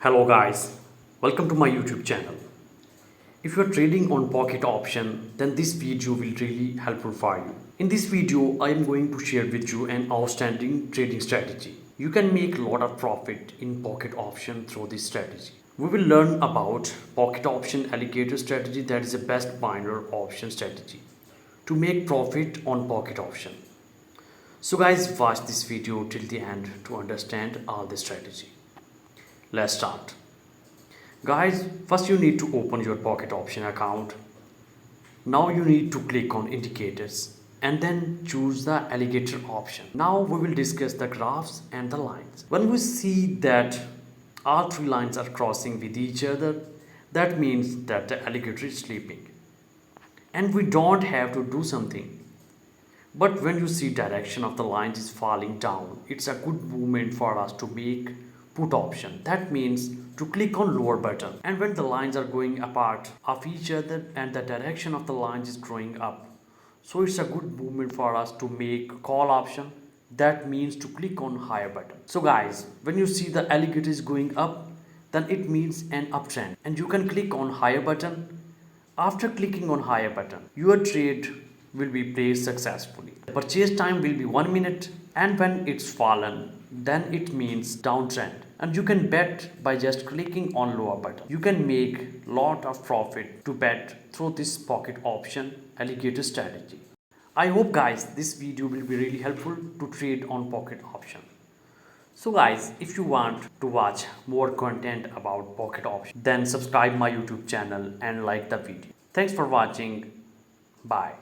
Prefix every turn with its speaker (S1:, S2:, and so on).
S1: Hello guys, welcome to my YouTube channel. If you are trading on pocket option, then this video will really helpful for you. In this video, I am going to share with you an outstanding trading strategy. You can make a lot of profit in pocket option through this strategy. We will learn about pocket option alligator strategy, that is the best binary option strategy to make profit on pocket option. So guys, watch this video till the end to understand all the strategy. Let's start. Guys, first you need to open your pocket option account. Now you need to click on indicators and then choose the alligator option. Now we will discuss the graphs and the lines. When we see that all three lines are crossing with each other, that means that the alligator is sleeping. And we don't have to do something. But when you see direction of the lines is falling down, it's a good movement for us to make put option. That means to click on lower button. And when the lines are going apart of each other and the direction of the lines is growing up, so it's a good movement for us to make call option. That means to click on higher button. So guys, when you see the alligator is going up, then it means an uptrend and you can click on higher button. After clicking on higher button, your trade will be placed successfully. The purchase time will be 1 minute, and when it's fallen, then it means downtrend. And you can bet by just clicking on lower button. You can make lot of profit to bet through this pocket option alligator strategy. I hope guys this video will be really helpful to trade on pocket option. So guys, if you want to watch more content about pocket option, then subscribe my YouTube channel and like the video. Thanks for watching. Bye.